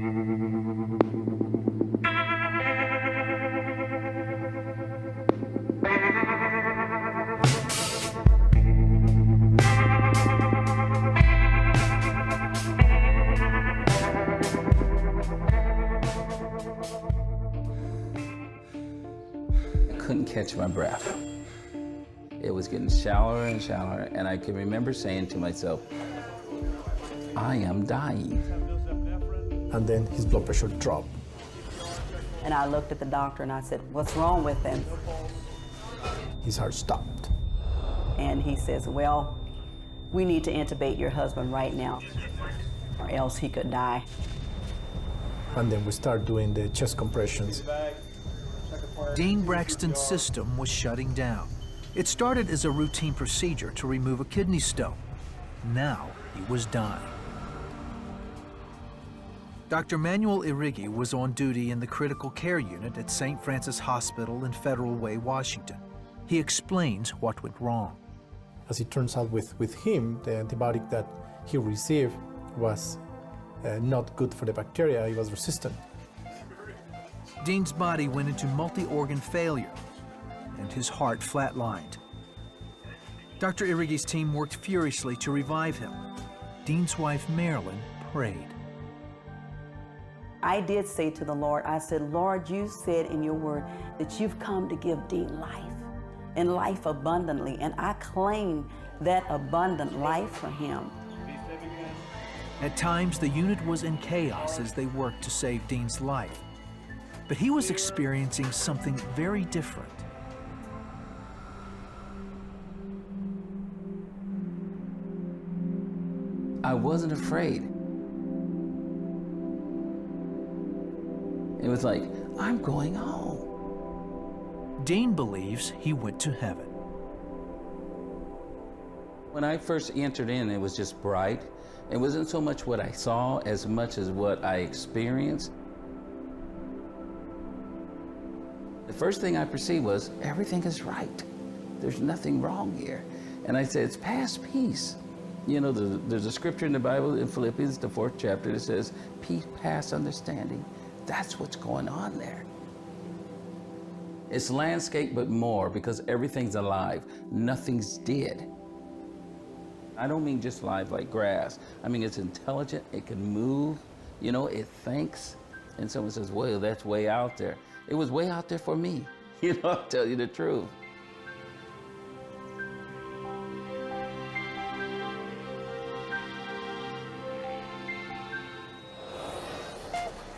Couldn't catch my breath. It was getting shallower and shallower, and I can remember saying to myself, I am dying. And then his blood pressure dropped. And I looked at the doctor and I said, what's wrong with him? His heart stopped. And he says, well, we need to intubate your husband right now, or else he could die. And then we start doing the chest compressions. Dean Braxton's system was shutting down. It started as a routine procedure to remove a kidney stone. Now he was dying. Dr. Manuel Irigi was on duty in the critical care unit at St. Francis Hospital in Federal Way, Washington. He explains what went wrong. As it turns out with him, the antibiotic that he received was not good for the bacteria. He was resistant. Dean's body went into multi-organ failure, and his heart flatlined. Dr. Irigi's team worked furiously to revive him. Dean's wife, Marilyn, prayed. I did say to the Lord, I said, Lord, you said in your word that you've come to give Dean life, and life abundantly, and I claim that abundant life for him. At times, the unit was in chaos as they worked to save Dean's life. But he was experiencing something very different. I wasn't afraid. It was like, I'm going home. Dean believes he went to heaven. When I first entered in, it was just bright. It wasn't so much what I saw as much as what I experienced. The first thing I perceived was, everything is right. There's nothing wrong here. And I said, it's past peace. You know, there's a scripture in the Bible in Philippians, the 4th chapter, that says, peace past understanding. That's what's going on there. It's landscape, but more, because everything's alive. Nothing's dead. I don't mean just live like grass. I mean, it's intelligent, it can move, you know, it thinks. And someone says, well, that's way out there. It was way out there for me. You know, I'll tell you the truth.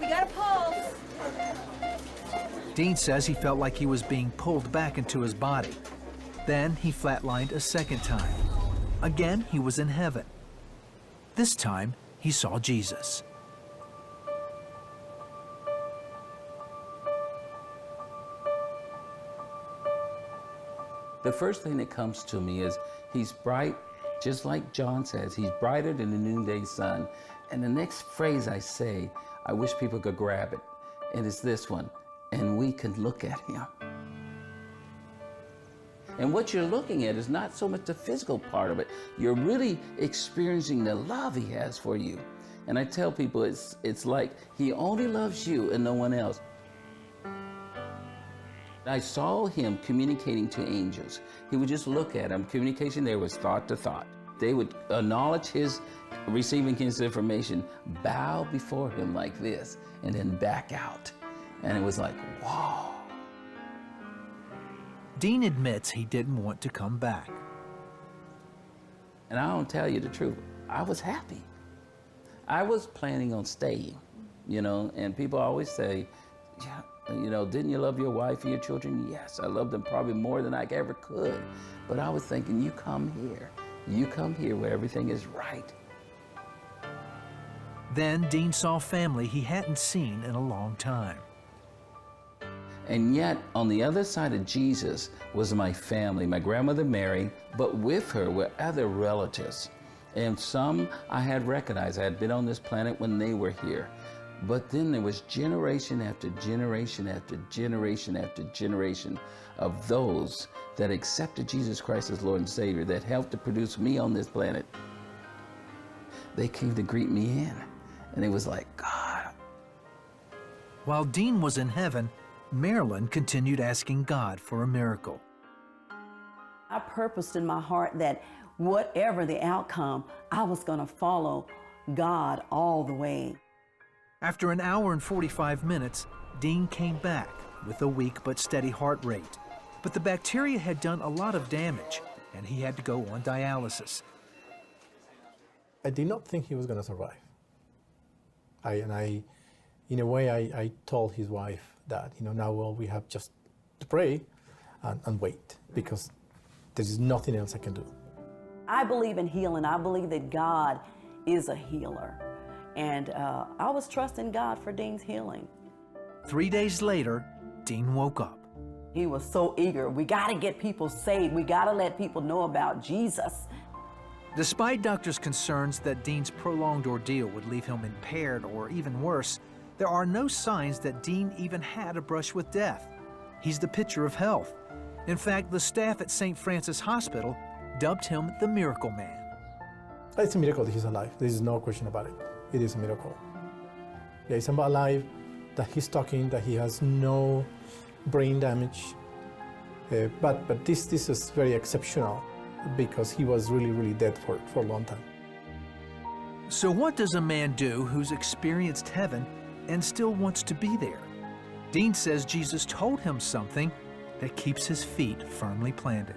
We got a pulse. Dean says he felt like he was being pulled back into his body. Then he flatlined a second time. Again, he was in heaven. This time, he saw Jesus. The first thing that comes to me is he's bright, just like John says, he's brighter than the noonday sun. And the next phrase I say, I wish people could grab it, and it's this one, and we can look at him. And what you're looking at is not so much the physical part of it. You're really experiencing the love he has for you. And I tell people it's like he only loves you and no one else. I saw him communicating to angels. He would just look at them. Communication there was thought to thought. They would acknowledge his receiving his information, bow before him like this, and then back out. And it was like, wow. Dean admits he didn't want to come back. And I don't tell you the truth, I was happy. I was planning on staying, you know, and people always say, yeah, you know, didn't you love your wife and your children? Yes, I loved them probably more than I ever could. But I was thinking, you come here where everything is right. Then Dean saw family he hadn't seen in a long time. And yet, on the other side of Jesus was my family, my grandmother Mary, but with her were other relatives. And some I had recognized. I had been on this planet when they were here. But then there was generation after generation after generation after generation of those that accepted Jesus Christ as Lord and Savior, that helped to produce me on this planet. They came to greet me in. And it was like, God, While Dean was in heaven, Marilyn continued asking God for a miracle. I purposed in my heart that whatever the outcome, I was going to follow God all the way. After an hour and 45 minutes, Dean came back with a weak but steady heart rate. But the bacteria had done a lot of damage, and he had to go on dialysis. I did not think he was going to survive. In a way, I told his wife that, now we have just to pray and wait, because there is nothing else I can do. I believe in healing. I believe that God is a healer. And I was trusting God for Dean's healing. 3 days later, Dean woke up. He was so eager. We got to get people saved. We got to let people know about Jesus. Despite doctors' concerns that Dean's prolonged ordeal would leave him impaired or even worse, there are no signs that Dean even had a brush with death. He's the picture of health. In fact, the staff at St. Francis Hospital dubbed him the Miracle Man. It's a miracle that he's alive. There is no question about it. It is a miracle. Yeah, he's alive, that he's talking, that he has no brain damage. But this is very exceptional, because he was really dead for a long time. So what does a man do who's experienced heaven and still wants to be there? Dean says Jesus told him something that keeps his feet firmly planted.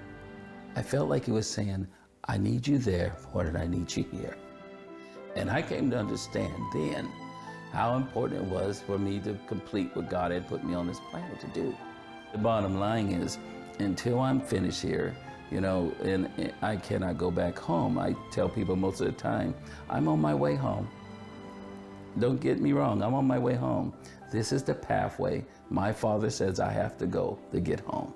I felt like he was saying, I need you there more than I need you here. And I came to understand then how important it was for me to complete what God had put me on this planet to do. The bottom line is, until I'm finished here, and I cannot go back home. I tell people most of the time, I'm on my way home. Don't get me wrong, I'm on my way home. This is the pathway my Father says I have to go to get home.